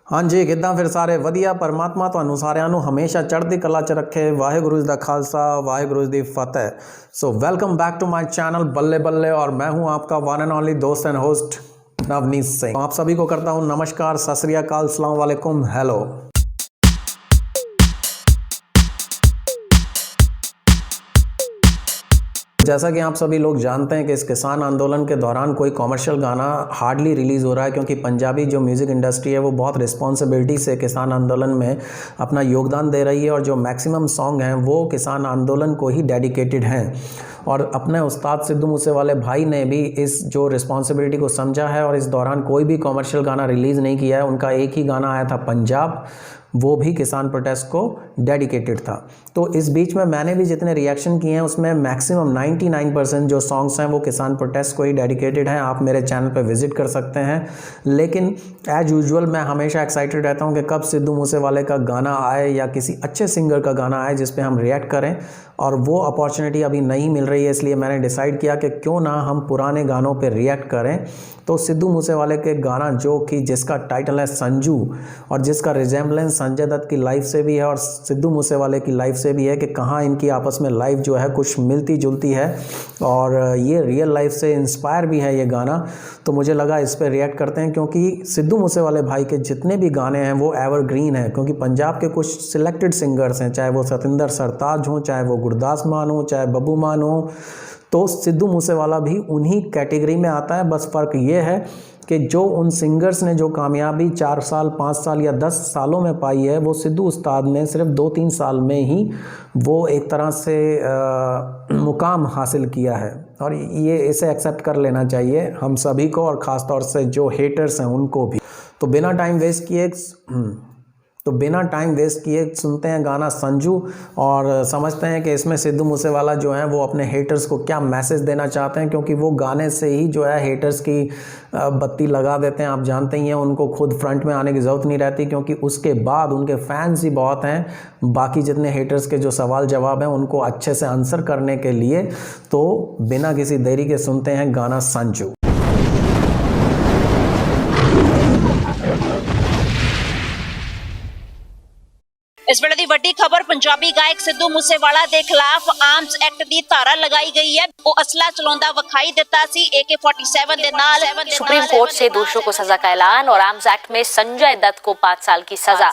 हाँ जी, किद्दां फिर सारे वधिया। परमात्मा तुहानू सारिਆਂ ਨੂੰ हमेशा चढ़ती कला च रखे। वाहिगुरू जी दा खालसा, वाहिगुरू जी दी फतेह। So welcome back to my channel बल्ले बल्ले, और मैं हूँ आपका वन एंड ओनली दोस्त एंड होस्ट नवनीत सिंह। आप सभी को करता हूँ नमस्कार, सत श्री अकाल, अस्सलाम वालेकुम, हेलो। जैसा कि आप सभी लोग जानते हैं कि इस किसान आंदोलन के दौरान कोई कॉमर्शियल गाना हार्डली रिलीज़ हो रहा है, क्योंकि पंजाबी जो म्यूज़िक इंडस्ट्री है वो बहुत रिस्पॉन्सिबिलिटी से किसान आंदोलन में अपना योगदान दे रही है, और जो मैक्सिमम सॉन्ग हैं वो किसान आंदोलन को ही डेडिकेटेड हैं। और अपने उस्ताद सिद्धू मूसेवाले भाई ने भी इस जो रिस्पॉन्सिबिलिटी को समझा है और इस दौरान कोई भी कॉमर्शियल गाना रिलीज़ नहीं किया है। उनका एक ही गाना आया था पंजाब, वो भी किसान प्रोटेस्ट को डेडिकेटेड था। तो इस बीच में मैंने भी जितने रिएक्शन किए हैं उसमें मैक्सिमम 99% जो सॉन्ग्स हैं वो किसान प्रोटेस्ट को ही डेडिकेटेड हैं। आप मेरे चैनल पे विजिट कर सकते हैं। लेकिन एज यूजुअल मैं हमेशा एक्साइटेड रहता हूं कि कब सिद्धू मूसेवाले का गाना आए या किसी अच्छे सिंगर का गाना आए जिस पे हम रिएक्ट करें, और वो अपॉर्चुनिटी अभी नहीं मिल रही है। इसलिए मैंने डिसाइड किया कि क्यों ना हम पुराने गानों पर रिएक्ट करें। तो सिद्धू मूसेवाले के गाना जो कि जिसका टाइटल है संजू, और जिसका रिजेम्बलेंस संजय दत्त की लाइफ से भी है और सिद्धू मूसेवाले की लाइफ से भी है, कि कहाँ इनकी आपस में लाइफ जो है कुछ मिलती जुलती है, और ये रियल लाइफ से इंस्पायर भी है ये गाना। तो मुझे लगा इस पर रिएक्ट करते हैं, क्योंकि सिद्धू मूसेवाले भाई के जितने भी गाने हैं वो एवरग्रीन हैं। क्योंकि पंजाब के कुछ सिलेक्टेड सिंगर्स हैं, चाहे वो सतिंदर सरताज हों, चाहे वो गुरदास मान हो, चाहे बब्बू मान हो, तो सिद्धू मूसेवाला भी उन्हीं कैटेगरी में आता है। बस फ़र्क ये है कि जो उन सिंगर्स ने जो कामयाबी 4 साल 5 साल या 10 सालों में पाई है, वो सिद्धू उस्ताद ने सिर्फ 2-3 साल में ही वो एक तरह से मुकाम हासिल किया है। और ये इसे एक्सेप्ट कर लेना चाहिए हम सभी को, और ख़ास तौर से जो हेटर्स हैं उनको भी। तो बिना टाइम वेस्ट किए सुनते हैं गाना संजू, और समझते हैं कि इसमें सिद्धू मूसेवाला जो है वो अपने हेटर्स को क्या मैसेज देना चाहते हैं। क्योंकि वो गाने से ही जो है हेटर्स की बत्ती लगा देते हैं। आप जानते ही हैं, उनको खुद फ्रंट में आने की ज़रूरत नहीं रहती, क्योंकि उसके बाद उनके फैंस ही बहुत हैं बाकी जितने हेटर्स के जो सवाल जवाब हैं उनको अच्छे से आंसर करने के लिए। तो बिना किसी देरी के सुनते हैं गाना संजू। इस वेले दी वड्डी खबर, पंजाबी गायक सिद्धू मूसेवाला के खिलाफ आर्म्स एक्ट की धारा लगाई गई है। वो असला चलाउंदा वखाई दिता सी AK-47 दे नाल। सुप्रीम कोर्ट से दोषियों को सजा का ऐलान, और आर्म्स एक्ट में संजय दत्त को 5 साल की सजा।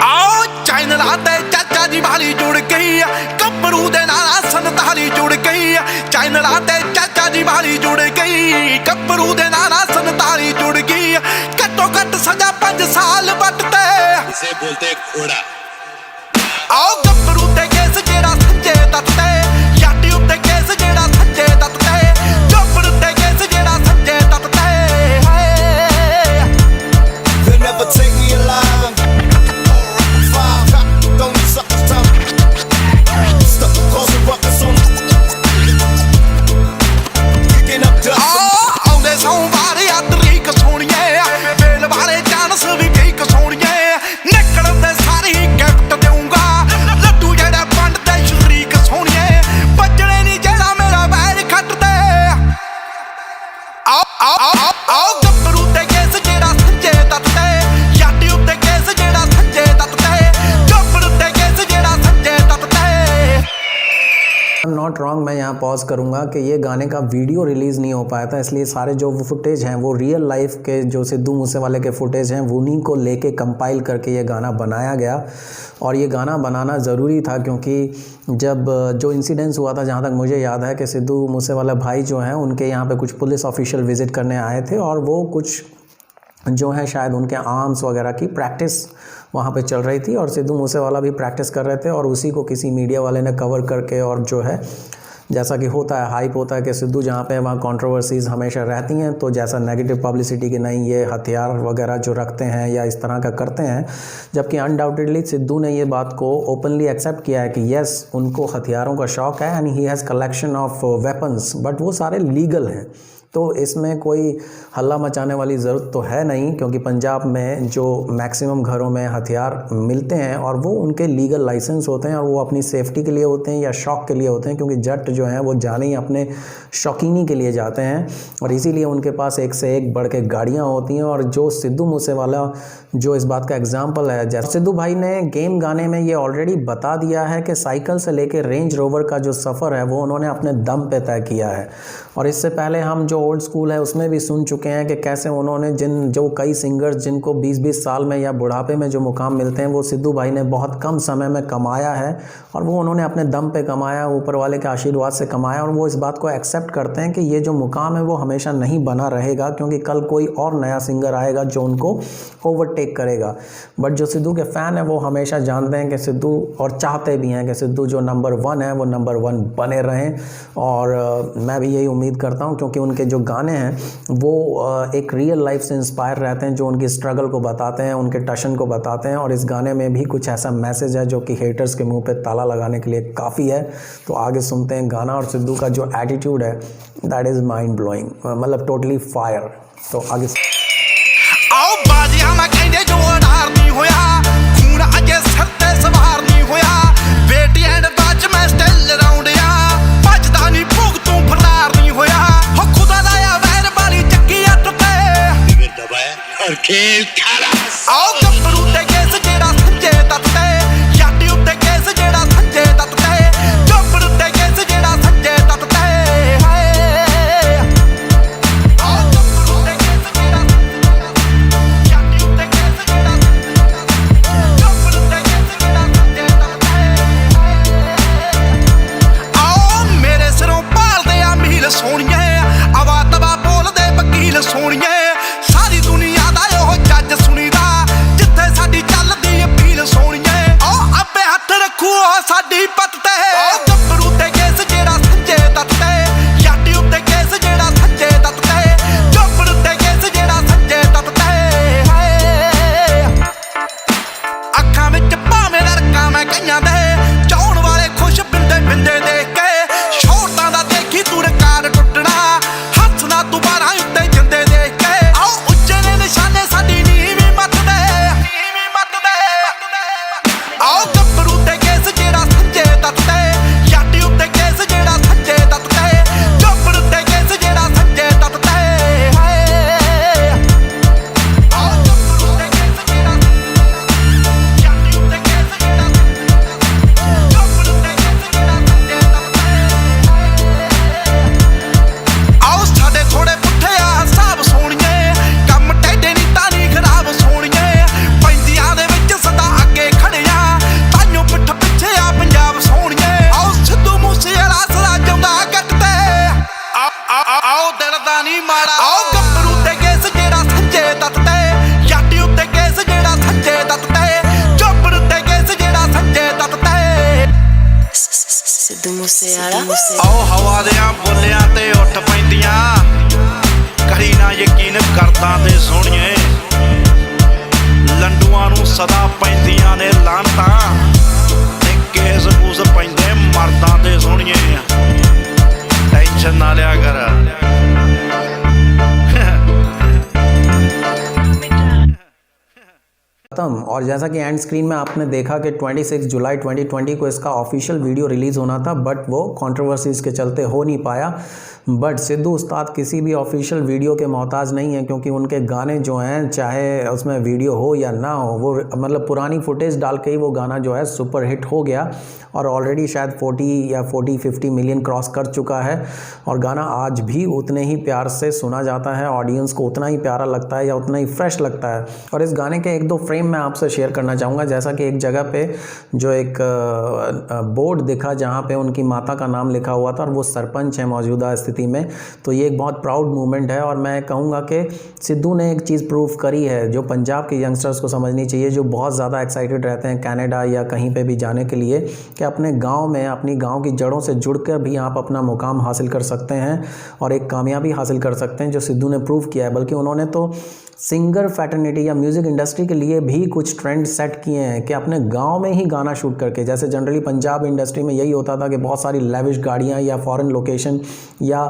आओ चैनल आते चाचा जी वाली जुड़ गई, कपरू दे नाल संताली जुड़ गई। चैनल आते चाचा जी वाली जुड़ गई, कपरू दे नाल संताली जुड़ गई। घट्टो घट सजा 5 साल बटते, इसे बोलते घोड़ा। आओ कपरू ते केस जेड़ा संजय दत्त ते, याटी उत्ते केस जेड़ा संजय दत्त ते, चोपड़ ते केस जेड़ा संजय दत्त ते। They'll never take me alive. Not wrong, मैं यहाँ पॉज करूँगा कि ये गाने का वीडियो रिलीज़ नहीं हो पाया था, इसलिए सारे जो फुटेज हैं वो रियल लाइफ के जो सिद्धू मूसेवाले के फुटेज हैं उन्हीं को लेके कंपाइल करके ये गाना बनाया गया। और ये गाना बनाना ज़रूरी था, क्योंकि जब जो इंसिडेंस हुआ था, जहाँ तक मुझे याद है कि सिद्धू मूसेवाला भाई जो हैं उनके यहाँ पे कुछ पुलिस ऑफिशियल विज़िट करने आए थे, और वो कुछ जो है शायद उनके आर्म्स वगैरह की प्रैक्टिस वहाँ पे चल रही थी, और सिद्धू मूसेवाला भी प्रैक्टिस कर रहे थे, और उसी को किसी मीडिया वाले ने कवर करके, और जो है जैसा कि होता है हाइप होता है कि सिद्धू जहाँ पे वहाँ कंट्रोवर्सीज़ हमेशा रहती हैं, तो जैसा नेगेटिव पब्लिसिटी कि नहीं ये हथियार वगैरह जो रखते हैं या इस तरह का करते हैं, जबकि अनडाउटेडली सिद्धू ने ये बात को ओपनली एक्सेप्ट किया है कि येस उनको हथियारों का शौक़ है and he has collection of weapons, but वो सारे लीगल हैं। तो इसमें कोई हल्ला मचाने वाली ज़रूरत तो है नहीं, क्योंकि पंजाब में जो मैक्सिमम घरों में हथियार मिलते हैं और वो उनके लीगल लाइसेंस होते हैं और वो अपनी सेफ्टी के लिए होते हैं या शौक के लिए होते हैं, क्योंकि जट जो हैं वो जाने ही अपने शौकीनी के लिए जाते हैं और इसीलिए उनके पास एक से एक बढ़ के गाड़ियाँ होती हैं। और जो सिद्धू मूसेवाला जो इस बात का एग्जाम्पल है, जैसे सिद्धू भाई ने गेम गाने में ये ऑलरेडी बता दिया है कि साइकिल से लेके रेंज रोवर का जो सफ़र है वो उन्होंने अपने दम पे तय किया है। और इससे पहले हम जो ओल्ड स्कूल है उसमें भी सुन चुके हैं कि कैसे उन्होंने जो कई सिंगर्स जिनको 20-20 साल में या बुढ़ापे में जो मुकाम मिलते हैं वो सिद्धू भाई ने बहुत कम समय में कमाया है और वो उन्होंने अपने दम पे कमाया, ऊपर वाले के आशीर्वाद से कमाया। और वो इस बात को एक्सेप्ट करते हैं कि ये जो मुकाम है वो हमेशा नहीं बना रहेगा, क्योंकि कल कोई और नया सिंगर आएगा जो उनको ओवरटेक करेगा। बट जो सिद्धू के फ़ैन है वो हमेशा जानते हैं कि सिद्धू, और चाहते भी हैं कि सिद्धू जो नंबर 1 है वो नंबर 1 बने रहें। और मैं भी यही उम्मीद करता हूं, क्योंकि उनके जो गाने हैं वो एक रियल लाइफ से इंस्पायर रहते हैं, जो उनकी स्ट्रगल को बताते हैं, उनके टशन को बताते हैं। और इस गाने में भी कुछ ऐसा मैसेज है जो कि हेटर्स के मुंह पे ताला लगाने के लिए काफ़ी है। तो आगे सुनते हैं गाना, और सिद्धू का जो एटीट्यूड है दैट इज़ माइंड ब्लोइंग, मतलब टोटली फायर। तो आगे आओ बाजिया मैं कहंदे जो अडार नहीं होया, खून अजे सिर ते सवार नहीं होया, बेटी एंड बाज मैं स्टिल राउंड या, भजदा नहीं भूख तू फरार नहीं होया, हो खुदा लाया वैर वाली चक्की अट ते फिर दबाया और खेल खलास। आओ गब्बरू ते केस जेड़ा संजे तत ते, याटी उत्ते केस जेड़ा संजे तत ते, गब्बरू ते केस जेड़ा संजे तत ते, आओ गब्बरू ते केस जेड़ा सोनिए आवा तवा बोलदे वकील सोनिए, सारी दुनिया दा ओह जज सुनीदा, जिथे साडी चलदी अपील सोनिए, ओ आपे हथ रखू साडी पत ते, ओ गब्बरू ते केस जेड़ा संजे तत ते, याटी उत्ते केस जेड़ा संजे तत ते, गब्बरू ते केस जेड़ा संजे तत ते, अखां विच भावें लड़का मैं कईयां दे, चाउण वाले खुश बिंदे बिंदे देख के, शोरतां दा देखी तू रिकार्ड टुटना, हੱਸਣਾ दुबारा उत्ते जिंदे देख के, आओ उच्चे ने निशाने साडी नीवी मत दे, आओ गब्बरू ते केस जेड़ा संजे तत ते, याटी उत्ते केस जेड़ा संजे तत ते, गब्बरू ते केस जेड़ा संजे तत ते, आओ गब्बरू ते केस जेड़ा, याटी उत्ते केस जेड़ा, गब्बरू ते केस जेड़ा संजे तत ते, आओ साडे थोड़े पुट्ठे आ हिसाब सोनिए, कम टेढ़े नी तानी खराब सोनिए, पैंदियां दे विच सदा अगे खड़िया, ताइयों पिठ पिछे आ पंजाब सोनिए, आओ सिद्धू मूसेवाला सदा जांदा गट ते, आओ दिल दा नी माड़ा, आओ गब्बरू ते केस जेड़ा संजे तत ते, याटी उत्ते केस जेड़ा संजे तत ते, गब्बरू ते केस जेड़ा संजे तत ते, सिद्धू मूसेवाला। आओ हवा दियां बोलियां ते उठ पैंदियां, करी ना यकीन करदा ते सोहणिए, लंडूआं नूं सदा पैंदियां ने लानतां, ते केस कूस पैंदे मरदां ते सोहणिए, टेंशन ना लिया कर। और जैसा कि एंड स्क्रीन में आपने देखा कि 26 जुलाई 2020 को इसका ऑफिशियल वीडियो रिलीज़ होना था, बट वो कंट्रोवर्सीज़ के चलते हो नहीं पाया। बट सिद्धू उस्ताद किसी भी ऑफिशियल वीडियो के मोहताज नहीं है, क्योंकि उनके गाने जो हैं चाहे उसमें वीडियो हो या ना हो, वो मतलब पुरानी फुटेज डाल के ही वो गाना जो है सुपर हिट हो गया और ऑलरेडी शायद 40-50 मिलियन क्रॉस कर चुका है। और गाना आज भी उतने ही प्यार से सुना जाता है, ऑडियंस को उतना ही प्यारा लगता है या उतना ही फ्रेश लगता है। और इस गाने के 1-2 फ्रेम मैं आपसे शेयर करना चाहूँगा। जैसा कि एक जगह पे जो एक बोर्ड दिखा जहाँ पे उनकी माता का नाम लिखा हुआ था और वो सरपंच है मौजूदा स्थिति में, तो ये एक बहुत प्राउड मूवमेंट है। और मैं कहूँगा कि सिद्धू ने एक चीज़ प्रूव करी है जो पंजाब के यंगस्टर्स को समझनी चाहिए, जो बहुत ज़्यादा एक्साइटेड रहते हैं कनाडा या कहीं पे भी जाने के लिए, कि अपने गांव में अपनी गांव की जड़ों से जुड़कर भी आप अपना मुकाम हासिल कर सकते हैं और एक कामयाबी हासिल कर सकते हैं, जो सिद्धू ने प्रूव किया है। बल्कि उन्होंने तो सिंगर फैटर्निटी या म्यूज़िक इंडस्ट्री के लिए भी कुछ ट्रेंड सेट किए हैं कि अपने गांव में ही गाना शूट करके, जैसे जनरली पंजाब इंडस्ट्री में यही होता था कि बहुत सारी लेविश गाड़ियां या फॉरेन लोकेशन या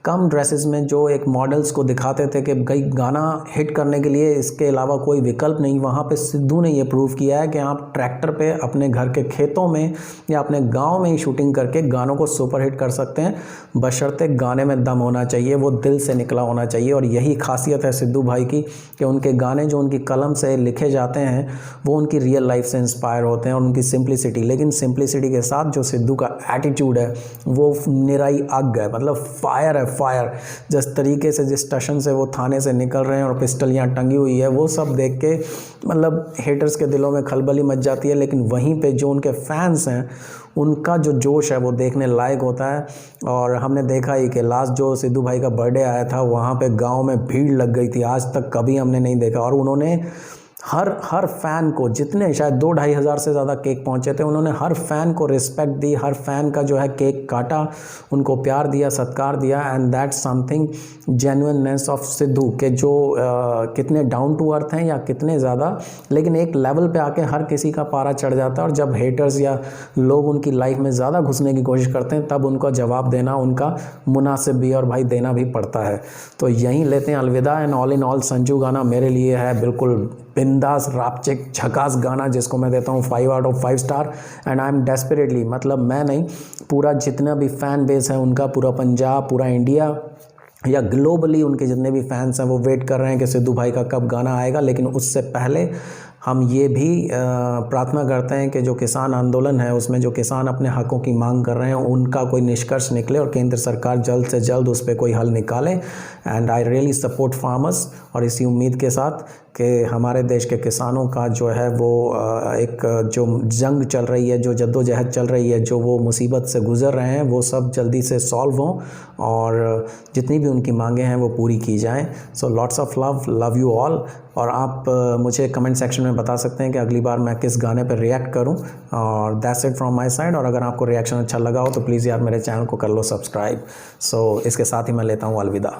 कम ड्रेसेस में जो एक मॉडल्स को दिखाते थे कि कई गाना हिट करने के लिए इसके अलावा कोई विकल्प नहीं, वहाँ पे सिद्धू ने ये प्रूव किया है कि आप ट्रैक्टर पे अपने घर के खेतों में या अपने गांव में ही शूटिंग करके गानों को सुपर हिट कर सकते हैं, बशर्ते गाने में दम होना चाहिए, वो दिल से निकला होना चाहिए। और यही खासियत है सिद्धू भाई की कि उनके गाने जो उनकी कलम से लिखे जाते हैं वो उनकी रियल लाइफ से इंस्पायर होते हैं और उनकी सिंप्लिसिटी, लेकिन सिंप्लिसिटी के साथ जो सिद्धू का एटीट्यूड है वो निराई आग है, मतलब फायर है, फायर। जिस तरीके से, जिस टशन से वो थाने से निकल रहे हैं और पिस्टल यहाँ टंगी हुई है, वो सब देख के मतलब हेटर्स के दिलों में खलबली मच जाती है। लेकिन वहीं पे जो उनके फैंस हैं उनका जो जोश है वो देखने लायक होता है। और हमने देखा ही कि लास्ट जो सिद्धू भाई का बर्थडे आया था वहाँ पे गांव में भीड़ लग गई थी, आज तक कभी हमने नहीं देखा। और उन्होंने हर फ़ैन को, जितने शायद 2-2.5 हज़ार से ज़्यादा केक पहुँचे थे, उन्होंने हर फ़ैन को रिस्पेक्ट दी, हर फ़ैन का जो है केक काटा, उनको प्यार दिया, सत्कार दिया। And that's something genuineness of Sidhu के जो कितने डाउन टू अर्थ हैं या कितने ज़्यादा, लेकिन एक लेवल पे आके हर किसी का पारा चढ़ जाता है। और जब हेटर्स या लोग उनकी लाइफ में ज़्यादा घुसने की कोशिश करते हैं तब उनका जवाब देना उनका मुनासिब भी और भाई देना भी पड़ता है। तो यहीं लेते हैं अलविदा। And all in all Sanju गाना मेरे लिए है बिल्कुल बिंदास, रापचिक, झकास गाना, जिसको मैं देता हूँ 5 out of 5 star. And I am desperately, मतलब मैं नहीं, पूरा जितना भी फ़ैन बेस है उनका, पूरा पंजाब, पूरा इंडिया या ग्लोबली उनके जितने भी फैंस हैं वो वेट कर रहे हैं कि सिद्धू भाई का कब गाना आएगा। लेकिन उससे पहले हम ये भी प्रार्थना करते हैं कि जो किसान आंदोलन है उसमें जो किसान अपने हकों की मांग कर रहे हैं उनका कोई निष्कर्ष निकले और केंद्र सरकार जल्द से जल्द उस पर कोई हल निकाले। And I really support farmers, और इसी उम्मीद के साथ कि हमारे देश के किसानों का जो है वो एक जो जंग चल रही है, जो जद्दोजहद चल रही है, जो वो मुसीबत से गुज़र रहे हैं, वो सब जल्दी से सॉल्व हों और जितनी भी उनकी मांगें हैं वो पूरी की जाएं। So lots of love you all. और आप मुझे कमेंट सेक्शन में बता सकते हैं कि अगली बार मैं किस गाने पर रिएक्ट करूं। और that's it from my side. और अगर आपको रिएक्शन अच्छा लगा हो तो प्लीज़ यार मेरे चैनल को कर लो सब्सक्राइब। सो इसके साथ ही मैं लेता हूं अलविदा।